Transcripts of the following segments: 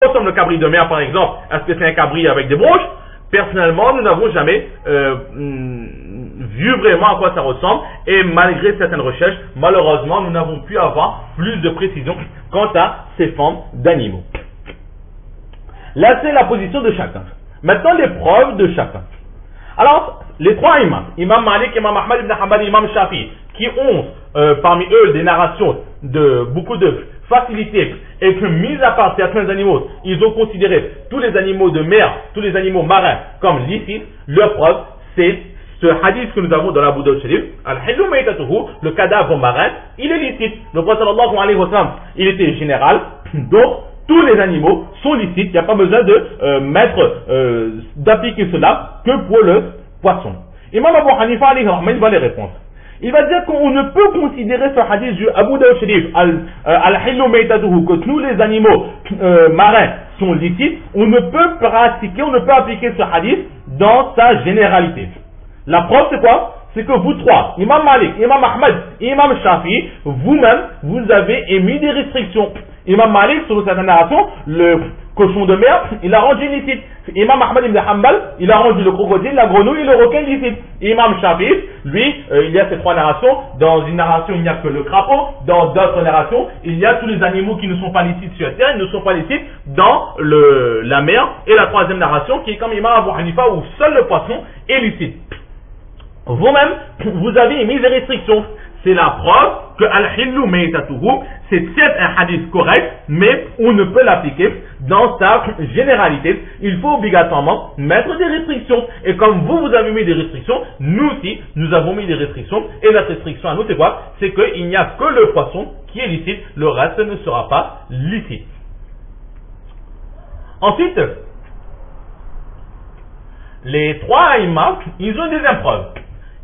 consomme le cabri de mer, par exemple, est-ce que c'est un cabri avec des bronches? Personnellement, nous n'avons jamais vu vraiment à quoi ça ressemble, et malgré certaines recherches, malheureusement, nous n'avons pu avoir plus de précision quant à ces formes d'animaux. Là, c'est la position de chacun. Maintenant, les preuves de chacun. Alors, les trois imams, Imam Malik, Imam Ahmad ibn Hanbal, Imam Shafi, qui ont parmi eux des narrations de beaucoup de facilité, et que mis à part certains animaux, ils ont considéré tous les animaux de mer, tous les animaux marins comme licites, leur preuve, c'est ce hadith que nous avons dans la Bouddha Sharif, Al-Hillu Maytatuhu, le cadavre marin, il est licite. Le prophète sallallahu alayhi wa sallam, il était général, donc tous les animaux sont licites, il n'y a pas besoin de d'appliquer cela que pour le poisson. Imam Abu Hanifa alayhi rahman, il va les répondre. Il va dire qu'on ne peut considérer ce hadith du Abu Dawud Sharif, Al-Hillu Maytatuhu, que tous les animaux marins sont licites, on ne peut appliquer ce hadith dans sa généralité. La preuve c'est quoi? C'est que vous trois, Imam Malik, Imam Ahmad, Imam Shafi, vous-même, vous avez émis des restrictions. Imam Malik, selon certaines narrations, le cochon de mer, il a rendu licite. Imam Ahmad ibn Hanbal, il a rendu le crocodile, la grenouille et le requin licite. Imam Shafi, lui, il y a ces trois narrations. Dans une narration, il n'y a que le crapaud. Dans d'autres narrations, il y a tous les animaux qui ne sont pas licites sur terre, ils ne sont pas licites dans la mer. Et la troisième narration, qui est comme Imam Abu Hanifa, où seul le poisson est licite. Vous-même, vous avez émis des restrictions. C'est la preuve que Al-Hillu Maytatuhu, c'est certes un hadith correct, mais on ne peut l'appliquer dans sa généralité. Il faut obligatoirement mettre des restrictions. Et comme vous avez mis des restrictions, nous aussi, nous avons mis des restrictions. Et la restriction à nous, c'est quoi? C'est qu'il n'y a que le poisson qui est licite, le reste ne sera pas licite. Ensuite, les trois imams, ils ont des preuves.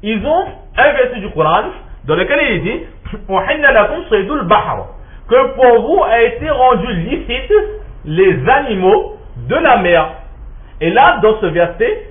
Ils ont un verset du Coran dans lequel il dit que pour vous a été rendu licite les animaux de la mer. Et là, dans ce verset,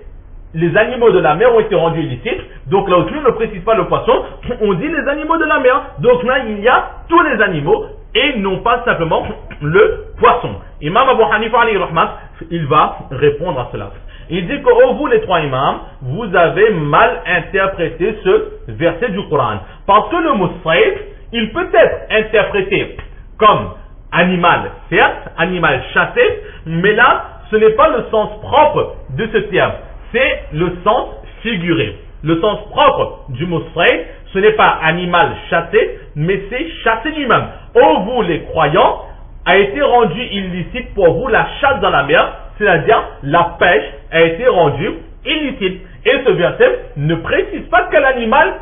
les animaux de la mer ont été rendus licites. Donc là aussi, on ne précise pas le poisson, on dit les animaux de la mer. Donc là, il y a tous les animaux et non pas simplement le poisson. Imam Abu Hanifa alayhi rahmat, il va répondre à cela. Il dit que oh, vous les trois imams, vous avez mal interprété ce verset du Coran. Parce que le mot sayd, il peut être interprété comme animal, certes, animal chassé, mais là, ce n'est pas le sens propre de ce terme, c'est le sens figuré. Le sens propre du mot sayd, ce n'est pas animal chassé, mais c'est chassé lui-même. Oh, vous les croyants, a été rendu illicite pour vous la chasse dans la mer, c'est-à-dire la pêche a été rendue illicite. Et ce verset ne précise pas quel animal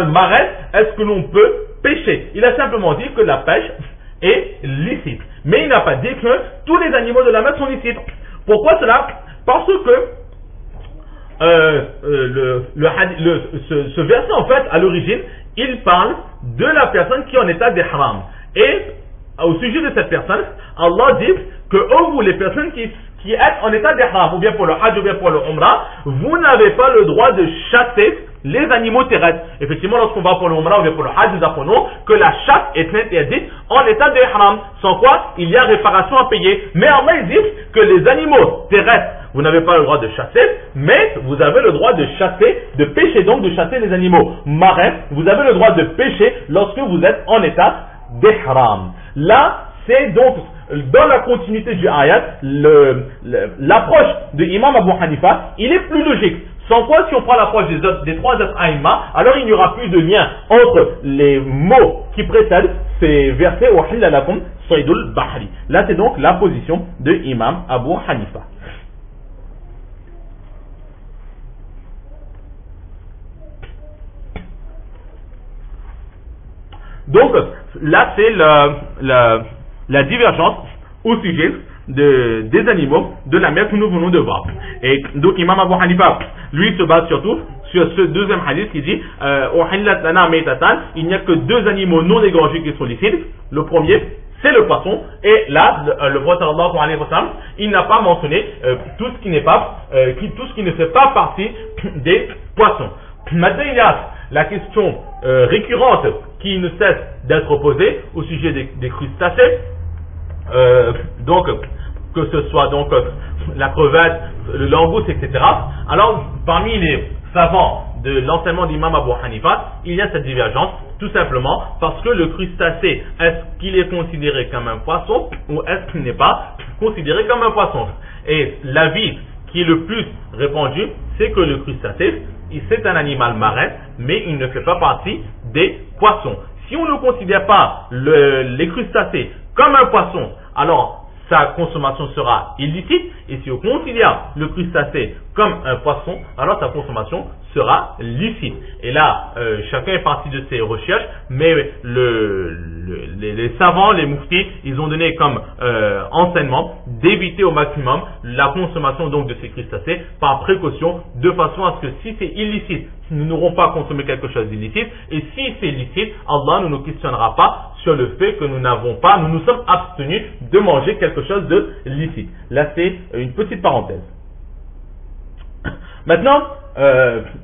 marin est-ce que l'on peut pêcher. Il a simplement dit que la pêche est licite. Mais il n'a pas dit que tous les animaux de la mer sont licites. Pourquoi cela? Parce que ce verset, en fait, à l'origine, il parle de la personne qui est en état d'ihram. Et au sujet de cette personne, Allah dit que vous, les personnes qui êtes en état d'ihram, ou bien pour le hajj, ou bien pour le umrah, vous n'avez pas le droit de chasser les animaux terrestres. Effectivement, lorsqu'on va pour le umrah ou bien pour le hajj, nous apprenons que la chasse est interdite en état d'ihram, sans quoi il y a réparation à payer. Mais Allah dit que les animaux terrestres, vous n'avez pas le droit de chasser, mais vous avez le droit de chasser, de pêcher, donc de chasser les animaux marins. Vous avez le droit de pêcher lorsque vous êtes en état d'ihram. Là, c'est donc dans la continuité du ayat, l'approche de Imam Abu Hanifa, il est plus logique. Sans quoi, si on prend l'approche des trois autres aïma, alors il n'y aura plus de lien entre les mots qui précèdent ces versets « Uhilla lakum saydul bahri ». Là, c'est donc la position de Imam Abu Hanifa. Donc, là, c'est la divergence au sujet des animaux de la mer que nous venons de voir. Et donc, Imam Abu Hanifa, lui, se base surtout sur ce deuxième hadith qui dit il n'y a que deux animaux non égorgés qui sont licites. Le premier, c'est le poisson. Et là, le prophète sallallahu alayhi wa sallam, il n'a pas mentionné tout ce qui ne fait pas partie des poissons. Maintenant, il y a la question récurrente qui ne cesse d'être posée au sujet des crustacés. donc que ce soit donc la crevette, le langouste, etc. Alors, parmi les savants de l'enseignement d'Imam Abu Hanifa, il y a cette divergence, tout simplement parce que le crustacé, est-ce qu'il est considéré comme un poisson ou est-ce qu'il n'est pas considéré comme un poisson? Et l'avis qui est le plus répandu, c'est que le crustacé, c'est un animal marin, mais il ne fait pas partie des poissons. Si on ne considère pas les crustacés comme un poisson, alors sa consommation sera illicite, et si on considère le crustacé comme un poisson, alors sa consommation sera licite. Et là, chacun est parti de ses recherches, mais les savants, les mouftis, ils ont donné comme enseignement d'éviter au maximum la consommation donc de ces crustacés par précaution, de façon à ce que si c'est illicite, nous n'aurons pas consommé quelque chose d'illicite, et si c'est licite, Allah ne nous questionnera pas sur le fait que nous nous sommes abstenus de manger quelque chose de licite. Là, c'est une petite parenthèse. Maintenant,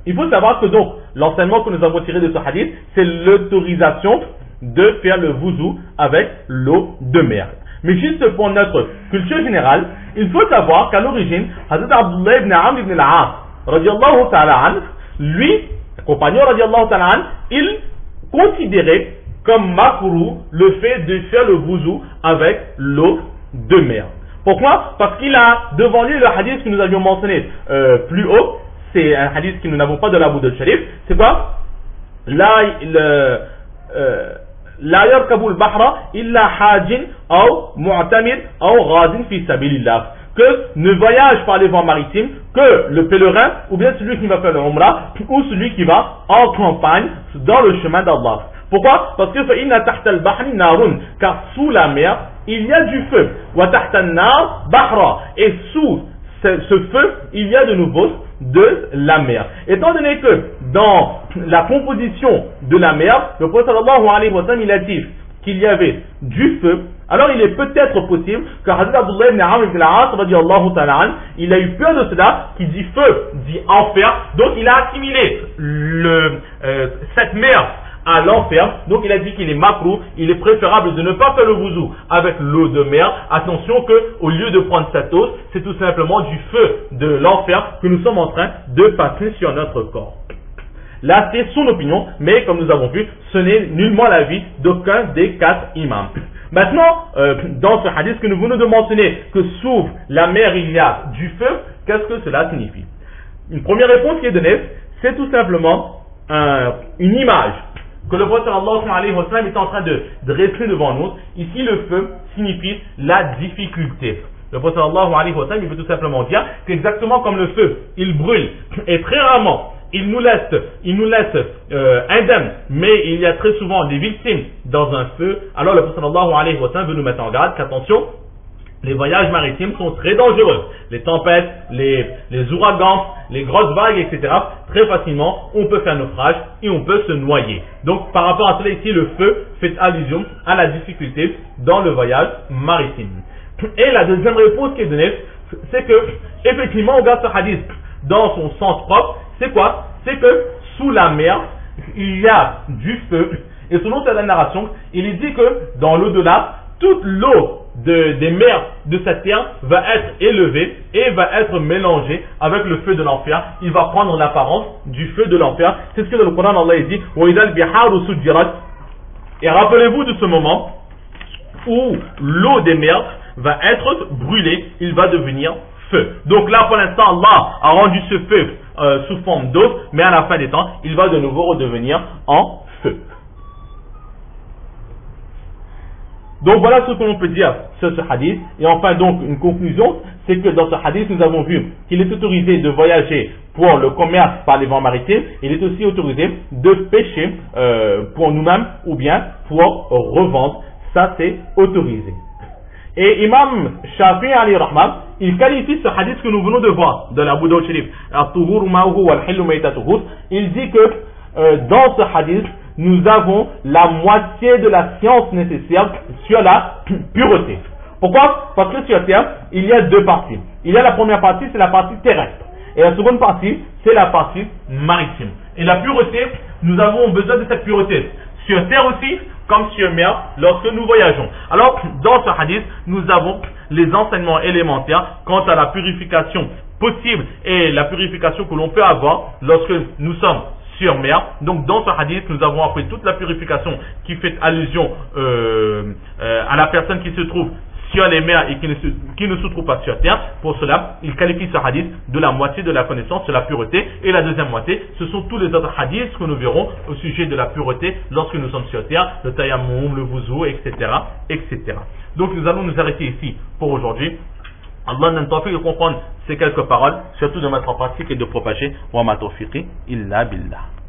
il faut savoir que donc, l'enseignement que nous avons tiré de ce hadith, c'est l'autorisation de faire le wuzu avec l'eau de mer. Mais juste pour notre culture générale, il faut savoir qu'à l'origine, Hazrat Abdullah ibn Amr ibn al-As, radiallahu ta'ala an, lui, compagnon radiallahu ta'ala an, il considérait comme makrou le fait de faire le wuzu avec l'eau de mer. Pourquoi? Parce qu'il a devant lui le hadith que nous avions mentionné plus haut. C'est un hadith que nous n'avons pas de l'Abu Dawud Sharif. C'est quoi? La yarkabu al-bahra illa hajin ou mu'tamir ou ghazin fi sabilillah. Que ne voyage par les vents maritimes que le pèlerin, ou bien celui qui va faire le umrah, ou celui qui va en campagne dans le chemin d'Allah. Pourquoi? Parce que فَإِنَّ تَحْتَ الْبَحْرِ نَارٌ, car sous la mer, il y a du feu. وَتَحْتَ النَّارِ بَحْرًا, et sous ce feu, il y a de nouveau de la mer. Étant donné que dans la composition de la mer, le prophète sallallahu alayhi wa sallam, il a dit qu'il y avait du feu, alors il est peut-être possible que Hazrat Abdullah ibn Amr ibn al-As radiyallahu ta'ala an, il a eu peur de cela, qui dit feu, dit enfer, donc il a assimilé cette mer à l'enfer, donc il a dit qu'il est makrou, il est préférable de ne pas faire le wuzu avec l'eau de mer. Attention que au lieu de prendre cette eau, c'est tout simplement du feu de l'enfer que nous sommes en train de passer sur notre corps. Là, c'est son opinion, mais comme nous avons vu, ce n'est nullement l'avis d'aucun des 4 imams. Maintenant, dans ce hadith que nous venons de mentionner, que sous la mer il y a du feu, qu'est-ce que cela signifie? Une première réponse qui est donnée, c'est tout simplement une image que le prophète sallallahu alayhi wa sallam est en train de dresser devant nous. Ici, le feu signifie la difficulté. Le prophète sallallahu alayhi wa sallam, il veut tout simplement dire qu'exactement comme le feu, il brûle, et très rarement, il nous laisse indemnes, mais il y a très souvent des victimes dans un feu. Alors le prophète sallallahu alayhi wa sallam veut nous mettre en garde qu'attention, les voyages maritimes sont très dangereux. Les tempêtes, les ouragans, les grosses vagues, etc. Très facilement, on peut faire naufrage et on peut se noyer. Donc, par rapport à cela ici, le feu fait allusion à la difficulté dans le voyage maritime. Et la deuxième réponse qui est donnée, c'est que, effectivement, on regarde ce hadith dans son sens propre. C'est quoi? C'est que sous la mer, il y a du feu. Et selon cette narration, il est dit que dans l'au-delà, toute l'eau des mers de cette terre va être élevée et va être mélangée avec le feu de l'enfer. Il va prendre l'apparence du feu de l'enfer. C'est ce que dans le Coran Allah dit. Et rappelez-vous de ce moment où l'eau des mers va être brûlée, il va devenir feu. Donc là pour l'instant Allah a rendu ce feu sous forme d'eau, mais à la fin des temps il va de nouveau redevenir en feu. Donc voilà ce que l'on peut dire sur ce hadith. Et enfin donc une conclusion, c'est que dans ce hadith nous avons vu qu'il est autorisé de voyager pour le commerce par les vents maritimes. Il est aussi autorisé de pêcher pour nous-mêmes ou bien pour revendre. Ça c'est autorisé. Et Imam Shafi'i alayhi rahman, il qualifie ce hadith que nous venons de voir de l'Abu Dawud Sharif, il dit que dans ce hadith nous avons la moitié de la science nécessaire sur la pureté. Pourquoi? Parce que sur terre, il y a deux parties. Il y a la première partie, c'est la partie terrestre. Et la seconde partie, c'est la partie maritime. Et la pureté, nous avons besoin de cette pureté. Sur terre aussi, comme sur mer lorsque nous voyageons. Alors, dans ce hadith, nous avons les enseignements élémentaires quant à la purification possible et la purification que l'on peut avoir lorsque nous sommes sur mer. Donc dans ce hadith, nous avons appris toute la purification qui fait allusion à la personne qui se trouve sur les mers et qui ne se trouve pas sur terre. Pour cela, il qualifie ce hadith de la moitié de la connaissance, de la pureté. Et la deuxième moitié, ce sont tous les autres hadiths que nous verrons au sujet de la pureté lorsque nous sommes sur terre, le tayammum, le wuzu, etc., etc. Donc nous allons nous arrêter ici pour aujourd'hui. Allah nous tawfiq de comprendre ces quelques paroles, surtout de mettre en pratique et de propager. Wa ma tawfiqi illa billah.